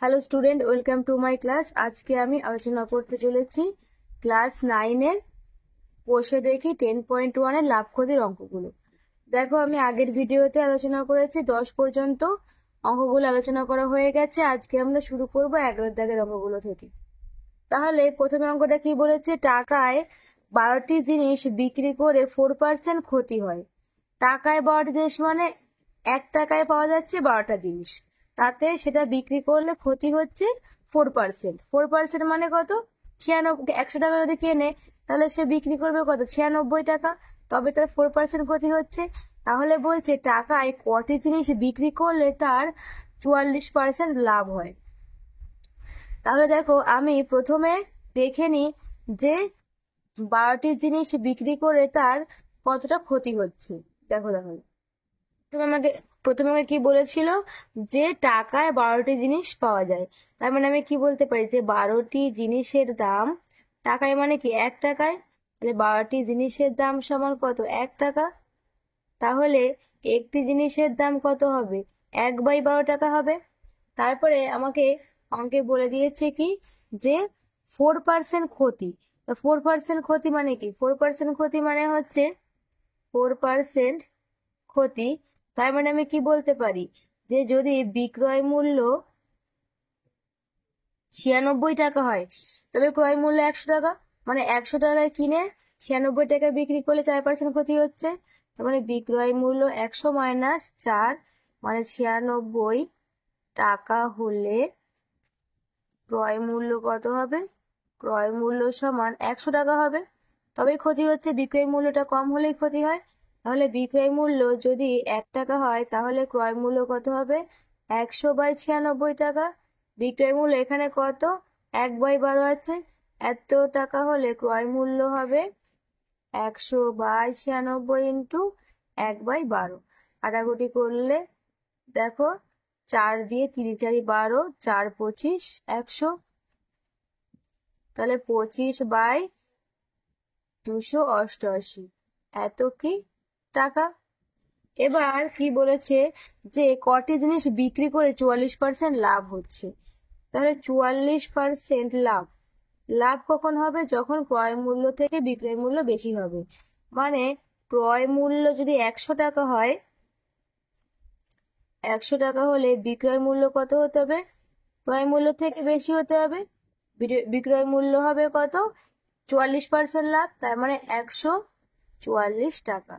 Hello student, welcome to my class. আজকে আমি আলোচনা করতে চলেছি ক্লাস 9-এর বসে দেখি 10.1-এর লাভ ক্ষতির অঙ্কগুলো। দেখো, আমি আগের ভিডিওতে আলোচনা করেছি 10 পর্যন্ত অঙ্কগুলো আলোচনা করা হয়ে গেছে। আজকে আমরা শুরু করব 11 দাগের অঙ্কগুলো থেকে। তাহলে প্রথমে অঙ্কটা কি বলেছে, টাকায় 12টি জিনিস বিক্রি করে 4% ক্ষতি হয়। টাকায় 12টি জিনিস মানে 1 টাকায় পাওয়া যাচ্ছে 12টা জিনিস, তাতে সেটা বিক্রি করলে ক্ষতি হচ্ছে 4%। 4% মানে কত? 96। 100 টাকা যদি কেনে তাহলে সে বিক্রি করবে কত? 96 টাকা, তবে তার 4% ক্ষতি হচ্ছে। তাহলে বলছে টাকায় কটি জিনিস বিক্রি করলে তার 44% লাভ হয়। তাহলে দেখো, আমি প্রথমে দেখে নিই যে 12টি জিনিস বিক্রি করে তার কতটা ক্ষতি হচ্ছে। দেখো তাহলে প্রথমে আমাকে কি বলেছিল যে টাকায় 12টি জিনিস পাওয়া যায়। তার মানে আমি কি বলতে পারি যে 12টি জিনিসের দাম, টাকায় মানে কি 1 টাকায়, তাহলে 12টি জিনিসের দাম সমান কত? 1 টাকা। তাহলে একটি জিনিসের দাম কত হবে? 1/12 টাকা হবে। তারপরে আমাকে অঙ্কে বলে দিয়েছে কি যে 4% ক্ষতি। 4% ক্ষতি মানে কি? 4% ক্ষতি মানে হচ্ছে 4% ক্ষতি। তার মানে আমি কি বলতে পারি যে যদি বিক্রয় মূল্য 96 টাকা হয় তবে ক্রয় মূল্য 100 টাকা, মানে 100 টাকায় কিনে 96 টাকায় বিক্রি করলে 4% ক্ষতি হচ্ছে। তার মানে বিক্রয় মূল্য 100 মাইনাস 4 মানে 96 টাকা হলে ক্রয় মূল্য কত হবে? ক্রয় মূল্য সমান 100 টাকা হবে। তবে ক্ষতি হচ্ছে, বিক্রয় মূল্যটা কম হলেই ক্ষতি হয়। তাহলে বিক্রয় মূল্য যদি 1 টাকা হয় তাহলে ক্রয় মূল্য কত হবে? 100/96 টাকা। বিক্রয় মূল্য এখানে কত? 1/12 আছে, এত টাকা হলে ক্রয় মূল্য হবে 100/96 ইন্টু 1/12। কাটাকুটি করলে দেখো, 4 দিয়ে 3 4 12, 4 25 100, তাহলে 25/288 এত কি টাকা। এবার কি বলেছে যে কটি জিনিস বিক্রি করে 44% লাভ হচ্ছে। তাহলে 44% লাভ, লাভ কখন হবে? যখন ক্রয় মূল্য থেকে বিক্রয় মূল্য বেশি হবে। মানে ক্রয় মূল্য যদি 100 টাকা হয়, 100 টাকা হলে বিক্রয় মূল্য কত হতে হবে? ক্রয় মূল্য থেকে বেশি হতে হবে। বিক্রয় মূল্য হবে কত? 44% লাভ, তার মানে 144 টাকা।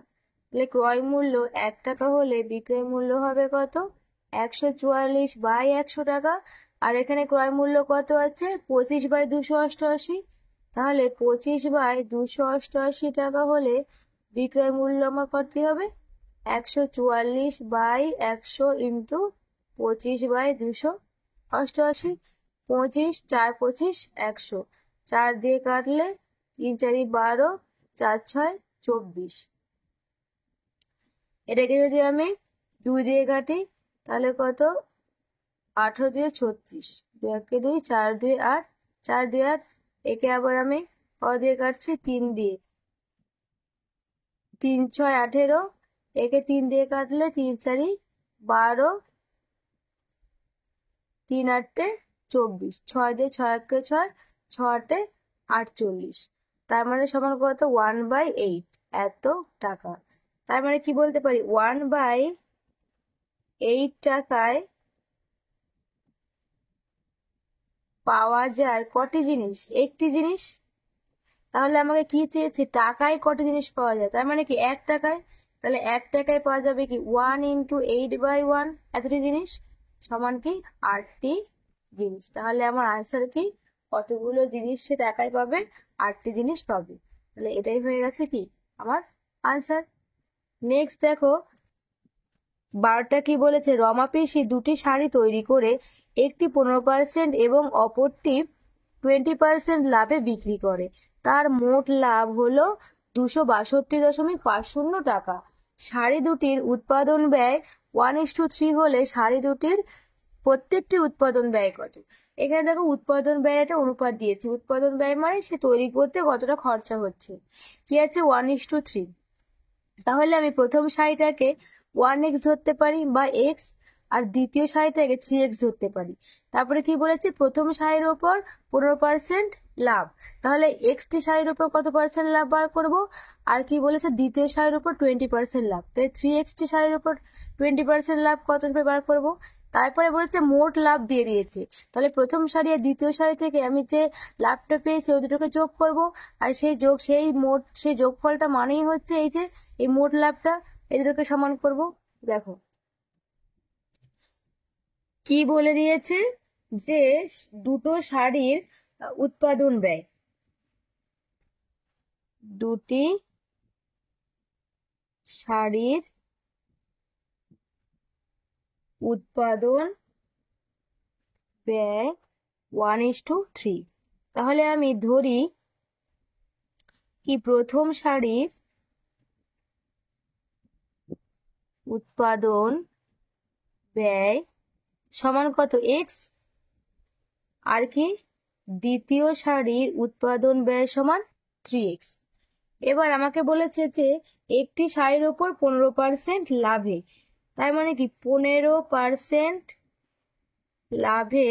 তাহলে ক্রয় মূল্য 1 টাকা হলে বিক্রয় মূল্য হবে কত? 144/100 টাকা। আর এখানে ক্রয় মূল্য কত আছে? 25/288। তাহলে 25/288 টাকা হলে বিক্রয় মূল্য আমার কত হবে? 144/100 ইন্টু 25/288। 25, 4 25 100, 4 দিয়ে কাটলে 3 4 12, 4 6 24। এটাকে যদি আমি 2 দিয়ে কাটি তাহলে কত? 18 দিয়ে 36, 2 1 2, 4 2 8, 4 2 8। একে আবার আমি কত দিয়ে কাটছি? 3 দিয়ে, 3 6 18, একে 3 দিয়ে কাটলে 3 4 12, 3 8 24, 6 দিয়ে 6 1 6, 6 8 48। তার মানে সমান কত? 1/8 এত টাকা। তার মানে কি বলতে পারি? 1/8 টাকায় পাওয়া যায় কটি জিনিস? একটি জিনিস। তাহলে আমাকে কি চেয়েছে? টাকায় কটি জিনিস পাওয়া যায়, তার মানে কি 1 টাকায়। তাহলে 1 টাকায় পাওয়া যাবে কি 1 × 8/1 এতটি জিনিস, সমান কি 8টি জিনিস। তাহলে আমার আনসার কি? কতগুলো জিনিস সে টাকায় পাবে? 8টি জিনিস পাবে। তাহলে এটাই হয়ে গেছে কি আমার আনসার। নেক্সট দেখো, 12টা কি বলেছে, রমা পিসি 2টি শাড়ি তৈরি করে একটি 15% এবং অপরটি 20% লাভে বিক্রি করে। তার মোট লাভ হলো 262.50 টাকা। শাড়ি দুটির উৎপাদন ব্যয় 1:3 হলে শাড়ি দুটির প্রত্যেকটি উৎপাদন ব্যয় কত? এখানে দেখো উৎপাদন ব্যয় একটা অনুপাত দিয়েছে। উৎপাদন ব্যয় মানে সে তৈরি করতে কতটা খরচা হচ্ছে। কি আছে? 1:3। তাহলে আমি প্রথম শাড়িটাকে 1x ধরতে পারি বা x, আর দ্বিতীয় সারিটাকে 3x ধরতে পারি। তারপরে কি বলেছে, প্রথম সারির ওপর 15% লাভ, তাহলে এক্সটি সারির ওপর কত পার্সেন্ট লাভ বার করব, আর কি বলেছে দ্বিতীয় সারির উপর 20% লাভ, তাই 3x সারির উপর 20% লাভ কত রূপে বার করব। তারপরে বলেছে মোট লাভ দিয়ে দিয়েছে, তাহলে প্রথম সারি আর দ্বিতীয় সারি থেকে আমি যে লাভটা পেয়েছি ওই দুটোকে যোগ করব, আর সেই যোগফলটা মানেই হচ্ছে এই যে এই মোট লাভটা, এই দুটোকে সমান করব। দেখো কি বলে দিয়েছে, যে দুটো শাড়ির উৎপাদন ব্যয়, দুটি শাড়ির উৎপাদন ব্যয় 1:3। তাহলে আমি ধরি কি প্রথম শাড়ির উৎপাদন ব্যয় সমান কত, এক্স, আর কি দ্বিতীয় শাড়ির উৎপাদন ব্যয় সমান 3x। এবার আমাকে বলেছে যে একটি শাড়ির ওপর 15% লাভে, তার মানে কি 15% লাভে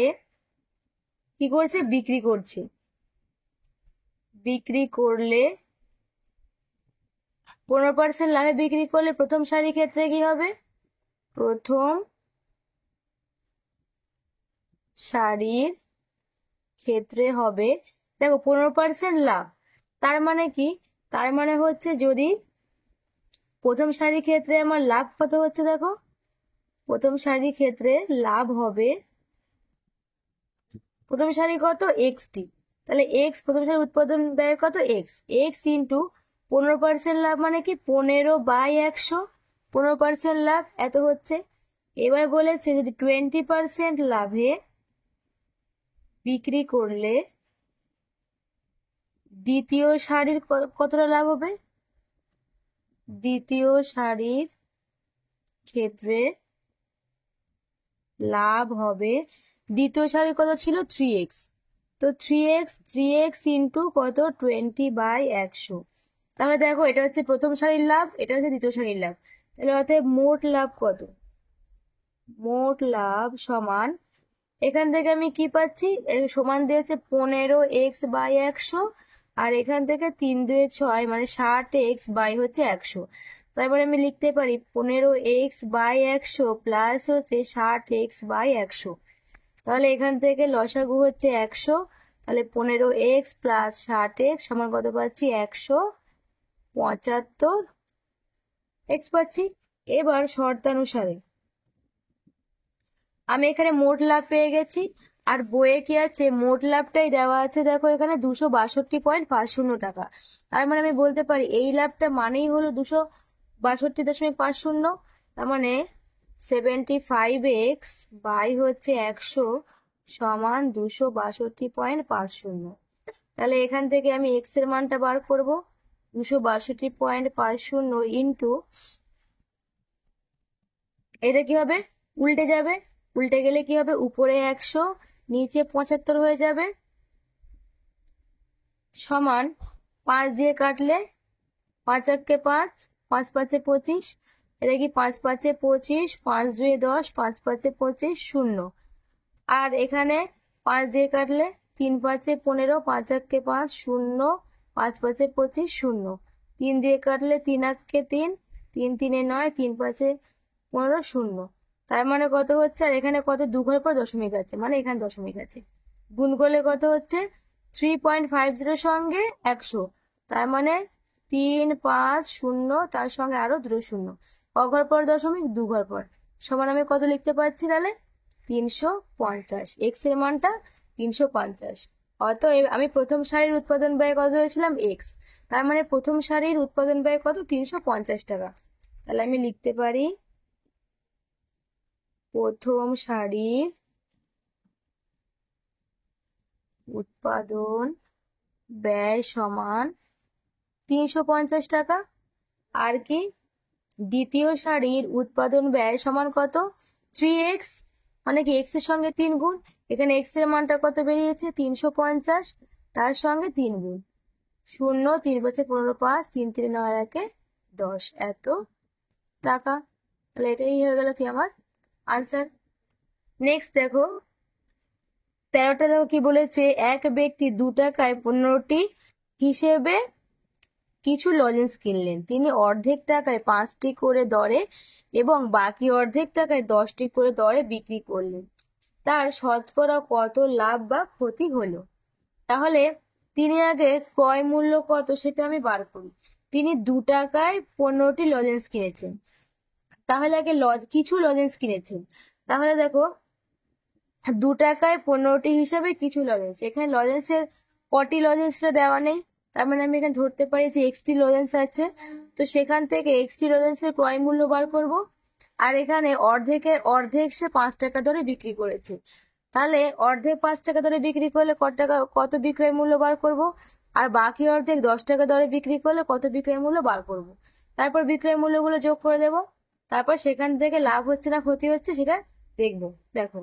কি করছে, বিক্রি করছে। বিক্রি করলে 15% লাভে বিক্রি করলে প্রথম শাড়ির ক্ষেত্রে কি হবে, প্রথম শাড়ির ক্ষেত্রে হবে, দেখো 15% লাভ, তার মানে কি, তার মানে হচ্ছে যদি প্রথম শাড়ির ক্ষেত্রে আমার লাভ কত হচ্ছে, দেখো প্রথম শাড়ির ক্ষেত্রে লাভ হবে, প্রথম শাড়ি কত এক্সটি, তাহলে এক্স প্রথম শাড়ির উৎপাদন ব্যয় কত, এক্স, এক্স ইন্টু 15% লাভ মানে কি 15/100, 15% লাভ এত হচ্ছে। এবার বলেছে যদি 20% লাভে বিক্রি করলে দ্বিতীয় শাড়ির কতটা লাভ হবে, দ্বিতীয় শাড়ির ক্ষেত্রে লাভ হবে, দ্বিতীয় শাড়ি কত ছিল 3x, তো 3x ইন্টু কত 20/100। তাহলে দেখো এটা হচ্ছে প্রথম শাড়ির লাভ, এটা হচ্ছে দ্বিতীয় শাড়ির লাভ, তাহলে অতএব মোট লাভ কত, মোট লাভ সমান, এখান থেকে আমি কি পাচ্ছি, সমান দিয়েছে 15x/100, আর এখান থেকে 3 2 6 মানে 60x বাই হচ্ছে 100, তারপরে আমি লিখতে পারি 15x/100 প্লাস হচ্ছে 60x/100, তাহলে এখান থেকে লসাগু হচ্ছে 100, তাহলে 15x প্লাস 60x সমান কত পাচ্ছি, 175x পাচ্ছি। এবার শর্তানুসারে আমি এখানে মোট লাভ পেয়ে গেছি, আর বইয়ে কি আছে, মোট লাভটাই দেওয়া আছে, দেখো এখানে 262.50 টাকা, তার মানে আমি বলতে পারি এই লাভটা মানেই হলো 262.50, তার মানে 75x বাই হচ্ছে 100 সমান 262.50। তাহলে এখান থেকে আমি এক্স এর মানটা বার করব, 262.50 ইন্টু, এটা কি হবে, উল্টে যাবে, উল্টে গেলে কি হবে, উপরে 100 নিচে 75 হয়ে যাবে, সমান 5 দিয়ে কাটলে 5 একে 5, 5 5 25, এটা কি 5 5 25, 5 2 10, 5 5 25 0, আর এখানে 5 দিয়ে কাটলে 3 5 15, 5 একে 5 0, 5 5 25 0, 3 দিয়ে কাটলে 3 একে 3, 3 3 9, 3 5 15 0, তার মানে কত হচ্ছে, আর এখানে কত, 2 ঘর পর দশমিক আছে, মানে এখানে দশমিক আছে, গুণ করলে কত হচ্ছে 3.50 সঙ্গে 100, তার মানে 3 5 0, তার সঙ্গে আরো 2 শূন্য, ক ঘর পর দশমিক, 2 ঘর পর, সমান আমি কত লিখতে পারছি, তাহলে 350, এক্স এর মানটা 350। অতএব আমি প্রথম সারির উৎপাদন ব্যয় কত ধরেছিলাম, এক্স, তার মানে প্রথম সারির উৎপাদন ব্যয় কত, 350 টাকা। তাহলে আমি লিখতে পারি প্রথম সারির উৎপাদন ব্যয় সমান 350 টাকা, আর কি দ্বিতীয় সারির উৎপাদন ব্যয় সমান কত, 3x, মানে কি এক্স এর সঙ্গে 3 গুণ, এখানে এক্স এর মানটা কত বেরিয়েছে 350, তার সঙ্গে 3 গুণ, 0 3 5 15 5, 3 3 9 1 10, এত টাকা। তাহলে এটাই হয়ে গেল কি আমার আনসার। নেক্সট দেখো 13টা দেখো কি বলেছে, এক ব্যক্তি 2 টাকায় 15টি হিসেবে কিছু লজেন্স কিনলেন। তিনি অর্ধেক টাকায় 5টি করে দরে এবং বাকি অর্ধেক টাকায় 10টি করে দরে বিক্রি করলেন। তার শতকরা কত লাভ বা ক্ষতি হলো? তাহলে তিনি আগে ক্রয় মূল্য কত সেটা আমি বার করি। তিনি 2 টাকায় 15টি লজেন্স কিনেছেন, তাহলে আগে কিছু লজেন্স কিনেছেন। তাহলে দেখো 2 টাকায় 15টি হিসাবে কিছু লজেন্স, এখানে লজেন্সের কটি লজেন্সটা দেওয়া নেই, তার মানে আমি এখানে ধরতে পারি যে এক্সটি লজেন্স আছে, তো সেখান থেকে এক্সটি লজেন্সের ক্রয় মূল্য বার করব। আর এখানে অর্ধেক সে 5 টাকা ধরে বিক্রি করেছে, তাহলে অর্ধেক 5 টাকা ধরে বিক্রি করলে কত বিক্রয় মূল্য বার করব, আর বাকি অর্ধেক 10 টাকা ধরে বিক্রি করলে কত বিক্রয় মূল্য বার করব। তারপর বিক্রয় মূল্যগুলো যোগ করে দেব, তারপর সেখান থেকে লাভ হচ্ছে না ক্ষতি হচ্ছে সেটা দেখবো। দেখো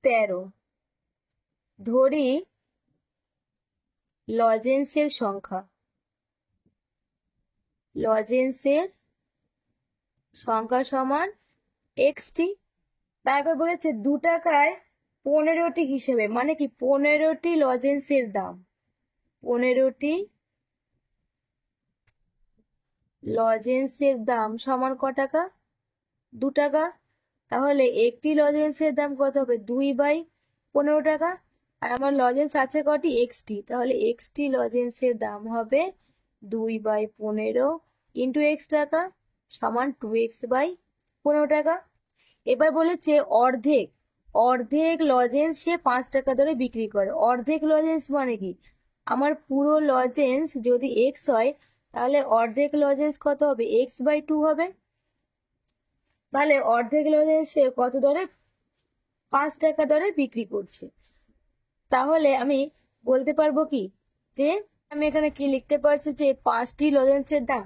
13 ধরি লজেন্সের সংখ্যা সমান এক্সটি। তারপর বলেছে 2 টাকায় 15টি হিসেবে, মানে কি 15টি লজেন্সের দাম, 15টি লজেন্সের দাম সমান ক টাকা? 2 টাকা। তাহলে একটি লজেন্সের দাম কত হবে? 2/15 টাকা। আর আমার লজেন্স আছে কটি? এক্সটি, তাহলে এক্সটি লজেন্সের দাম হবে 2/15 ইন্টু এক্স টাকা সমান 2x/15 টাকা। এবার বলেছে অর্ধেক লজেন্স সে 5 টাকা ধরে বিক্রি করে। অর্ধেক লজেন্স মানে কি? আমার পুরো লজেন্স যদি এক্স হয় তাহলে অর্ধেক লজেন্স কত হবে? x/2 হবে। তাহলে অর্ধেক লজেন্স সে কত দরে? 5 টাকা দরে বিক্রি করছে। তাহলে আমি বলতে পারবো কি যে আমি এখানে কি লিখতে পারছি যে 5টি লজেন্সের দাম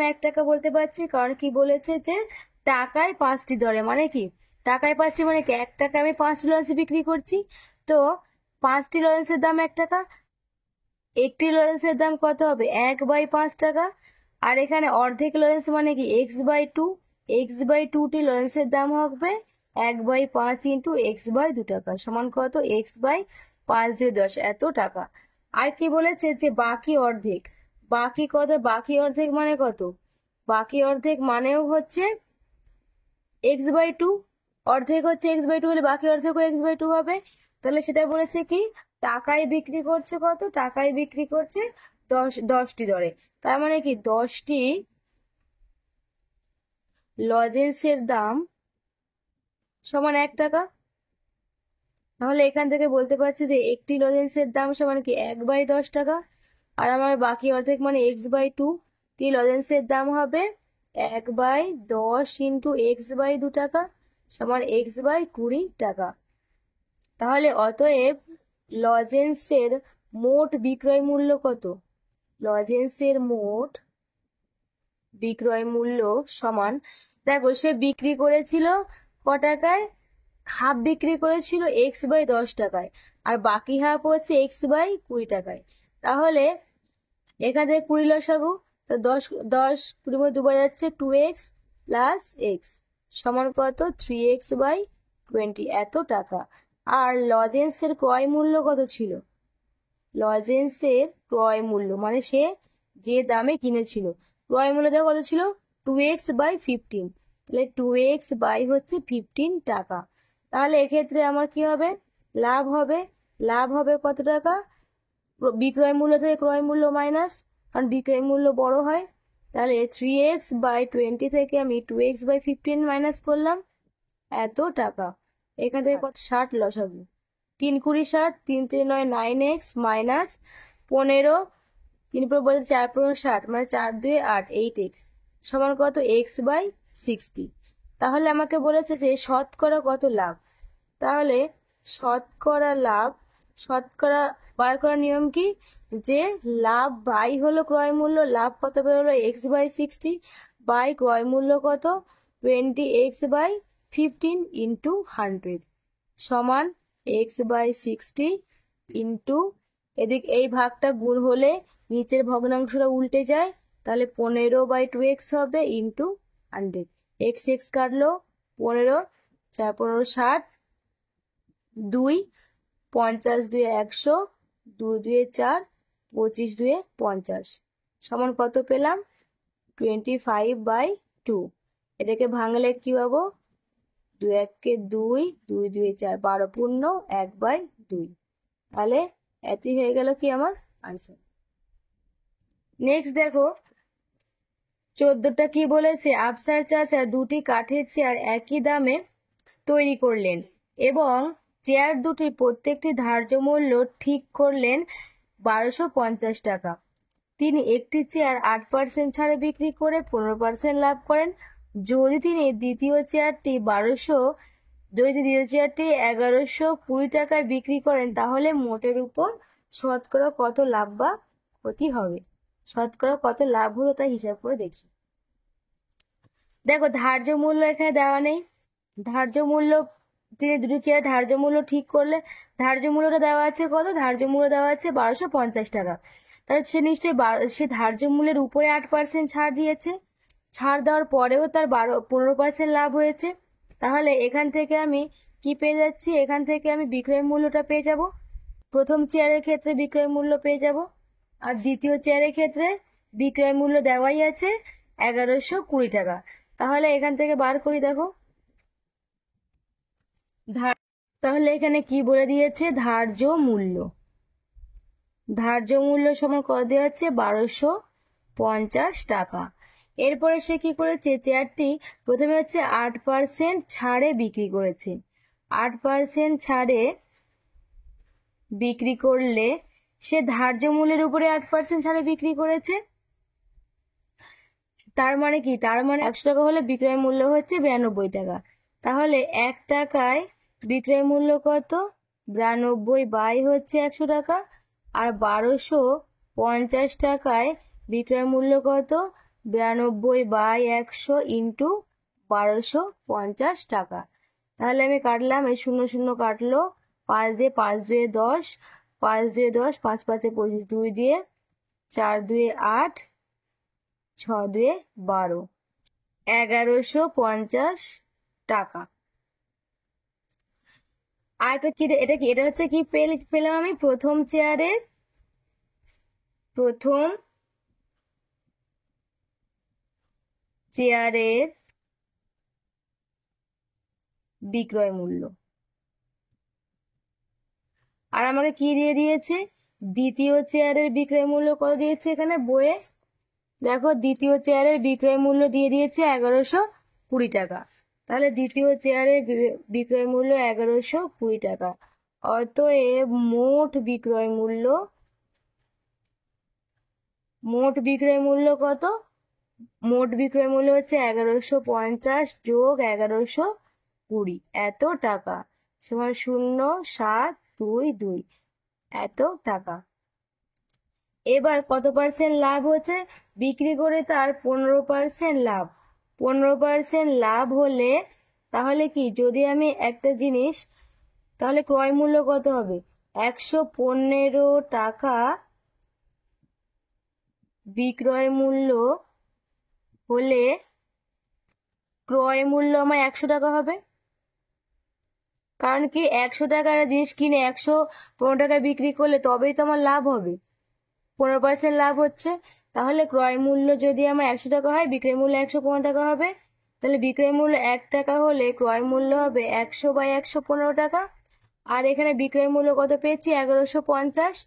1 টাকা বলতে পারছি, কারণ কি বলেছে যে টাকায় 5টি দরে, মানে কি টাকায় 5টি মানে কি 1 টাকা আমি 5টি লজেন্স বিক্রি করছি, তো 5টি লজেন্সের দাম 1 টাকা। একটি লজেন্সের দাম কত হবে? 1/5 টাকা। আর এখানে অর্ধেক লজেন্স মানে কি x/2টি লজেন্সের দাম হবে 1/5 ইন্টু x/2 টাকা সমান কত? x/5×10 এত টাকা। আর কি বলেছে যে বাকি অর্ধেক, বাকি অর্ধেক মানে কত? বাকি অর্ধেক মানেও হচ্ছে x/2, অর্ধেক হচ্ছে x/2 হলে বাকি অর্ধেকও x/2 হবে। তাহলে সেটা বলেছে কি টাকায় বিক্রি করছে কত? টাকায় বিক্রি করছে 10টি দরে, তার মানে কি 10টি লজেন্সের দাম সমান 1 টাকা। তাহলে এখান থেকে বলতে পারছি যে একটি লজেন্সের দাম সমান কি 1/10 টাকা, আর আমার বাকি অর্ধেক মানে x/2 টি লজেন্সের দাম হবে 1/10 ইন্টু x/2 টাকা সমান x/20 টাকা। তাহলে অতএব লজেন্সের মোট বিক্রয় মূল্য কত? লজেন্সের মোট বিক্রয় মূল্য সমান, দেখো সে বিক্রি করেছিল ক টাকায়? হাফ বিক্রি করেছিল x/10 টাকায়, আর বাকি হাফ হচ্ছে x/20 টাকায়। তাহলে এখান থেকে 20 লসাগু, তো 10 20 মধ্যে 2 যাচ্ছে 2x প্লাস x সমান কত? 3x/20 এত টাকা। আর লজেন্সের ক্রয় মূল্য কত ছিল? লজেন্সের ক্রয় মূল্য মানে সে যে দামে কিনেছিল, ক্রয় মূল্য দেখো কত ছিল? 2x/15, তাহলে 2x/15 টাকা। তাহলে এক্ষেত্রে আমার কি হবে? লাভ হবে কত টাকা? বিক্রয় মূল্য থেকে ক্রয় মূল্য মাইনাস, কারণ বিক্রয় মূল্য বড় হয়। তাহলে 3x/20 থেকে আমি 2x/15 মাইনাস করলাম, এত টাকা। এখান থেকে কত? 60 লসাগু, 3 20 60, 3 3 9 9x মাইনাস 15, 3 পর বলতে 4 15 60 মানে 4 2 8 8x সমান কত? x/60। তাহলে আমাকে বলেছে যে শতকরা কত লাভ। তাহলে শতকরা বার করার নিয়ম কি? যে লাভ বাই হলো ক্রয় মূল্য, লাভ কত বেরোলো? x/60 বাই ক্রয় মূল্য কত? 20x/15 ইন্টু 100 সমান x/60 ইন্টু, এদিক এই ভাগটা গুণ হলে নিচের ভগ্নাংশটা উল্টে যায়, তাহলে 15/2x হবে ইন্টু 100। এক্স এক্স কাটলো, 15, 4 15 60, 2 50 2 100, 2 2 4, 25 2 50 সমান কত পেলাম? 25/2। এটাকে ভাঙলে কি পাবো? 2 1 2, 2 2 4, 12 পূর্ণ 1/2। তাহলে এতই হয়ে গেল কি আমার আনসার। নেক্সট দেখো 14টা কি বলেছে? আফসার চাচা দুটি কাঠের চেয়ার একই দামে তৈরি করলেন এবং চেয়ার দুটি প্রত্যেকটি ধার্য মূল্য ঠিক করলেন 1250 টাকা। তিনি একটি চেয়ার 8% ছাড়ে বিক্রি করে 15% লাভ করেন। যদি তিনি দ্বিতীয় চেয়ারটি 1120 টাকায় বিক্রি করেন তাহলে মোটের উপর শতকরা কত লাভ বা ক্ষতি হবে? শতকরা কত লাভ হলো তা হিসাব করে দেখি। দেখো ধার্য মূল্য এখানে দেওয়া নেই। ধার্য মূল্য, তিনি দুটি চেয়ার ধার্য মূল্য ঠিক করলে ধার্য মূল্যটা দেওয়া আছে কত? ধার্য মূল্য দেওয়া আছে 1250 টাকা। তাহলে সে নিশ্চয়ই সে ধার্য মূল্যের উপরে 8% ছাড় দিয়েছে। ছাড় দেওয়ার পরেও তার 15% লাভ হয়েছে। তাহলে এখান থেকে আমি কি পেয়ে যাচ্ছি? এখান থেকে আমি বিক্রয় মূল্যটা পেয়ে যাব। প্রথম চেয়ারের ক্ষেত্রে বিক্রয় মূল্য পেয়ে যাব, আর দ্বিতীয় চেয়ারের ক্ষেত্রে বিক্রয় মূল্য দেওয়াই আছে 1120 টাকা। তাহলে এখান থেকে বার করি। দেখো তাহলে এখানে কি বলে দিয়েছে? ধার্য মূল্য। ধার্য মূল্য সমান কত দেওয়া আছে? 1250 টাকা। এরপরে সে কি করেছে? চেয়ারটি প্রথমে হচ্ছে 8% ছাড়ে বিক্রি করেছে। 8% ছাড়ে বিক্রি করলে সে ধার্য মূল্যের উপরে 8% ছাড়ে বিক্রি করেছে। তার মানে কি? তার মানে 100 টাকা হলে বিক্রয় মূল্য হচ্ছে 92 টাকা। তাহলে 1 টাকায় বিক্রয় মূল্য কত? 92 বাই হচ্ছে 100 টাকা। আর 1250 টাকায় বিক্রয় মূল্য কত? 92 বাই 100 ইন্টু 1250 টাকা। তাহলে আমি কাটলাম, এই 0 0 কাটলো, 5 দিয়ে 5 2 10, 5 2 10, 5 5 25, 2 দিয়ে 4 2 8, 6 2 12, 1150 টাকা। আর এটা কি? এটা হচ্ছে কি পেলাম আমি? প্রথম চেয়ারের বিক্রয় মূল্য। আর আমাকে কি দিয়ে দিয়েছে? দ্বিতীয় চেয়ারের বিক্রয় মূল্য কত দিয়েছে এখানে বইয়ে? দেখো দ্বিতীয় চেয়ারের বিক্রয় মূল্য দিয়ে দিয়েছে 1120 টাকা। তাহলে দ্বিতীয় চেয়ারের বিক্রয় মূল্য 1120 টাকা। অতএব মোট বিক্রয় মূল্য কত? মোট বিক্রয় মূল্য হচ্ছে 1150 যোগ 1120, এত টাকা, সমান 0722, এত টাকা। এবার কত পার্সেন্ট লাভ হচ্ছে? বিক্রি করে তার 15% লাভ। 15% লাভ হলে তাহলে কি? যদি আমি একটা জিনিস, তাহলে ক্রয় মূল্য কত হবে? 115 টাকা বিক্রয় মূল্য হলে ক্রয় মূল্য আমার 100 টাকা হবে। কারণ কি 100 টাকার জিনিস কিনে 115 টাকায় বিক্রি করলে তবেই তো আমার লাভ হবে, 15% লাভ হচ্ছে। তাহলে ক্রয় মূল্য যদি আমার 100 টাকা হয়, বিক্রয় মূল্য 115 টাকা হবে। তাহলে বিক্রয় মূল্য 1 টাকা হলে ক্রয় মূল্য হবে 100 বাই 115 টাকা। আর এখানে বিক্রয় মূল্য কত পেয়েছি? 1150।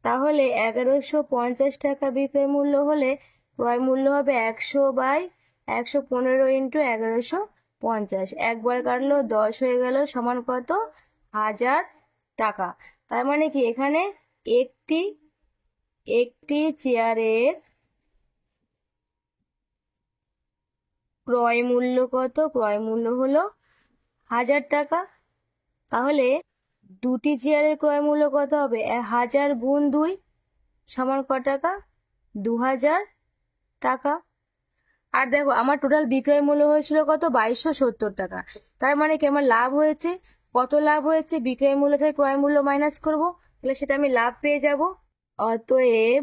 তাহলে 1150 টাকা বিক্রয় মূল্য হলে ক্রয় মূল্য হবে 100 বাই 115 ইন্টু 1150। একবার কাটলো 10 হয়ে গেল, সমান কত? 1000 টাকা। তার মানে কি এখানে একটি চেয়ারের ক্রয় মূল্য কত? ক্রয় মূল্য হলো 1000 টাকা। তাহলে দুটি চেয়ারের ক্রয় মূল্য কত হবে? 1000 গুণ 2 সমান ক টাকা? 2000 টাকা। আর দেখো আমার টোটাল বিক্রয় মূল্য হয়েছিল কত? 2270 টাকা। তার মানে কি আমার লাভ হয়েছে কত? লাভ হয়েছে বিক্রয় মূল্য থেকে ক্রয় মূল্য মাইনাস করব, তাহলে সেটা আমি লাভ পেয়ে যাব। অতএব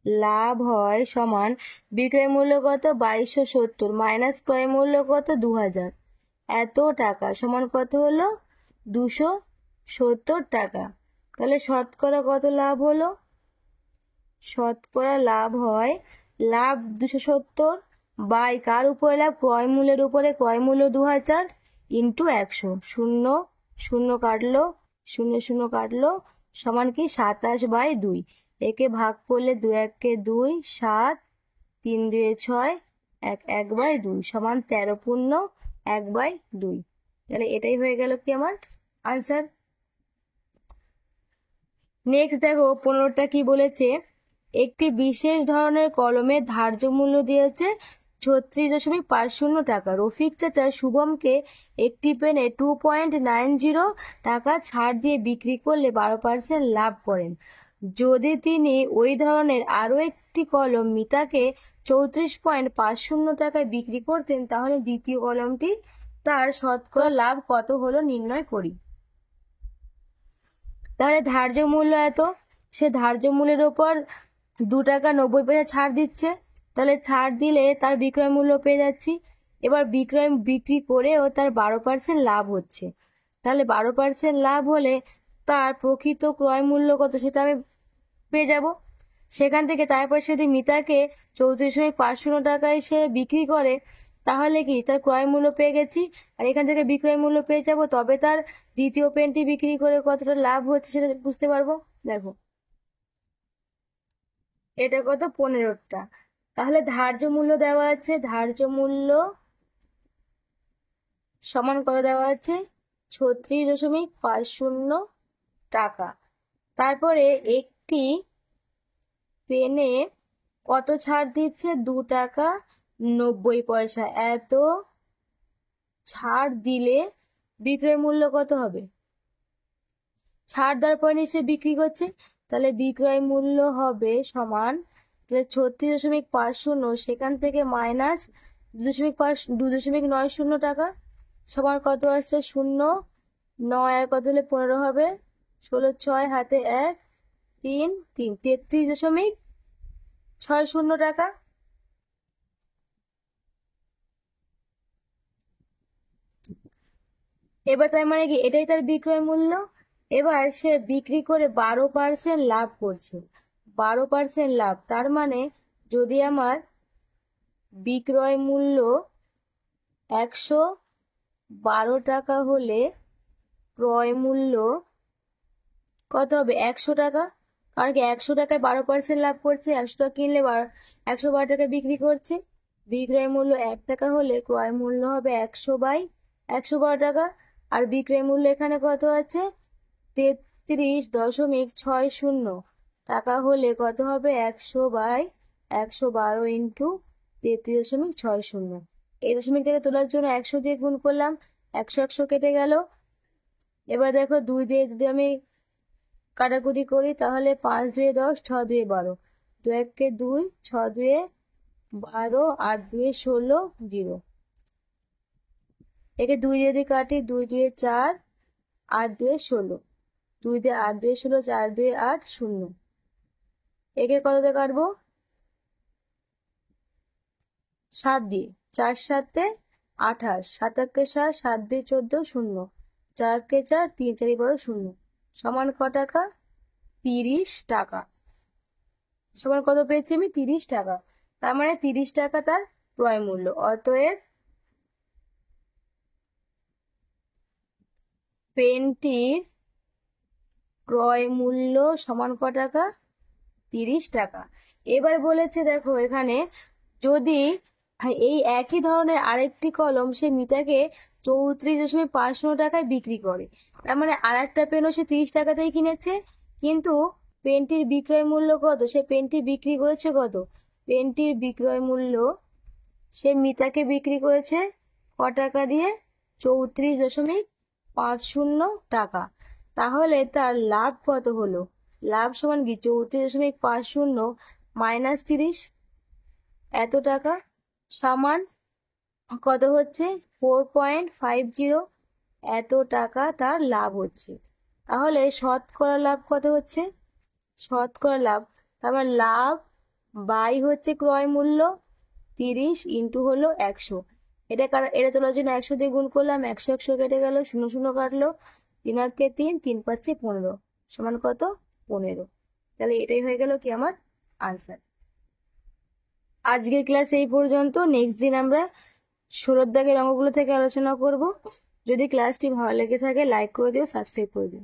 লাভ হয় সমান বিক্রয় মূল্য কত 2270 মাইনাস ক্রয় মূল্য কত 2000, এত টাকা সমান কত হলো 270 টাকা। তাহলে শতকরা কত লাভ হলো? শতকরা লাভ হয়, লাভ 270 বাই কার উপরে লাভ? ক্রয় মূল্যের উপরে, ক্রয় মূল্য 2000 ইন্টু 100, শূন্য শূন্য কাটলো, শূন্য শূন্য কাটলো, সমান কি 27/2। একে ভাগ করলে 2 1 2, 7, 3 2 6, 1 1/2 সমান 13 পূর্ণ 1/2। তাহলে এটাই হয়ে গেল কি আমার আনসার। নেক্সট দেখো 15টা কি বলেছে, একটি বিশেষ ধরনের কলমের ধার্য মূল্য দিয়েছে 36.50 টাকা। রফিক চাচা শুভমকে একটি পেনে 2.90 টাকা ছাড় দিয়ে বিক্রি করলে 12% লাভ করেন। যদি তিনি ওই ধরনের আরো একটি কলম মিতাকে 34.50 টাকায় বিক্রি করতেন, তাহলে দ্বিতীয় কলমটি তার শতকরা লাভ কত হলো নির্ণয় করি। তাহলে ধার্য মূল্য এত, সে ধার্য মূল্যের ওপর 2 টাকা 90 পয়সা ছাড় দিচ্ছে, তাহলে ছাড় দিলে তার বিক্রয় মূল্য পেয়ে যাচ্ছি। এবার বিক্রি করেও তার 12% লাভ হচ্ছে, তাহলে 12% লাভ হলে তার প্রকৃত ক্রয় মূল্য কত সেটা আমি পেয়ে যাব। সেখান থেকে তারপর যদি মিতাকে 34.50 টাকায় সে বিক্রি করে, তাহলে কি তার ক্রয় মূল্য পেয়ে গেছি, আর এখান থেকে বিক্রয় মূল্য পেয়ে যাব, তবে তার দ্বিতীয় পেনটি বিক্রি করে কতটা লাভ হচ্ছে সেটা বুঝতে পারবো। দেখো এটা কত 15টা, তাহলে ধার্য মূল্য দেওয়া আছে, ধার্য মূল্য সমান কত দেওয়া আছে 36.50 টাকা। তারপরে একটি পেনে কত ছাড় দিচ্ছে 2 টাকা 90 পয়সা, এত ছাড় দিলে বিক্রয় মূল্য কত হবে? ছাড় দেওয়ার পর নিশ্চয়ই বিক্রি করছে, তাহলে বিক্রয় মূল্য হবে সমান 36.50, সেখান থেকে মাইনাস 2.90 টাকা সমান কত আসছে 0, 9 আর কত হলে 15 হবে, 16 6 হাতে 1 3 3, 33.60 টাকা। এবার তার মানে কি এটাই তার বিক্রয় মূল্য। এবার সে বিক্রি করে 12% লাভ করছে, 12% লাভ, তার মানে যদি আমার বিক্রয় মূল্য 112 টাকা হলে ক্রয় মূল্য কত হবে 100 টাকা, কারণ কি 100 টাকায় 12% লাভ করছে, 100 টাকা কিনলে 112 টাকা বিক্রি করছে। বিক্রয় মূল্য 1 টাকা হলে ক্রয় মূল্য হবে 100/112 টাকা, আর বিক্রয় মূল্য এখানে কত আছে 33.60 টাকা হলে কত হবে 100/112 ইন্টু 33.60। এই দশমিক থেকে তোলার জন্য 100 দিয়ে গুণ করলাম, 100 100 কেটে গেল। এবার দেখো 2 দিয়ে যদি আমি কাটাকুটি করি, তাহলে 5 2 10, 6 2 12, 2 1 2, 6 2 12, 8 2 16 0। একে 2 দিয়ে যদি কাটি, 2 2 4, 8 2 16, 2 দিয়ে 8 2 16, 4 2 8 0। একে কত দিয়ে কাটবো 7 দিয়ে, 4 7 28, 7 1 7, 7 2 14 0, 4 1 4, 3 4 12 0 সমান ক টাকা 30 টাকা। সমান কত পেয়েছি আমি 30 টাকা, তার মানে 30 টাকা তার ক্রয় মূল্য। অতএব পেনটির ক্রয় মূল্য সমান ক টাকা 30 টাকা। এবার বলেছে দেখো এখানে যদি এই একই ধরনের আরেকটি কলম সে মিতাকে 34.50 টাকায় বিক্রি করে, তার মানে আরেকটা পেনও সে 30 টাকাতেই কিনেছে, কিন্তু পেনটির বিক্রয় মূল্য কত, সে পেনটি বিক্রি করেছে কত, পেনটির বিক্রয় মূল্য সে মিতাকে বিক্রি করেছে ক টাকা দিয়ে 34.50 টাকা। তাহলে তার লাভ কত হলো, লাভ সমান কি 34.50 মাইনাস 30, এত টাকা সমান কত হচ্ছে 4.50, এত টাকা তার লাভ হচ্ছে। তাহলে শতকরা লাভ কত হচ্ছে, শতকরা লাভ, তার মানে লাভ বাই হচ্ছে ক্রয় মূল্য 30 ইন্টু হলো 100। এটা তোলার জন্য 100 দিয়ে গুণ করলাম, 100 100 কেটে গেল, 0 0 কাটলো, 3 আর 3, 3 5 15 সমান কত? 15। তাহলে এটাই হয়ে গেল কি আমার আনসার। আজকের ক্লাস এই পর্যন্ত। নেক্সট দিন আমরা 16 দাগের অঙ্কগুলো থেকে আলোচনা করব। যদি ক্লাসটি ভালো লেগে থাকে লাইক করে দিও, সাবস্ক্রাইব করে দিও।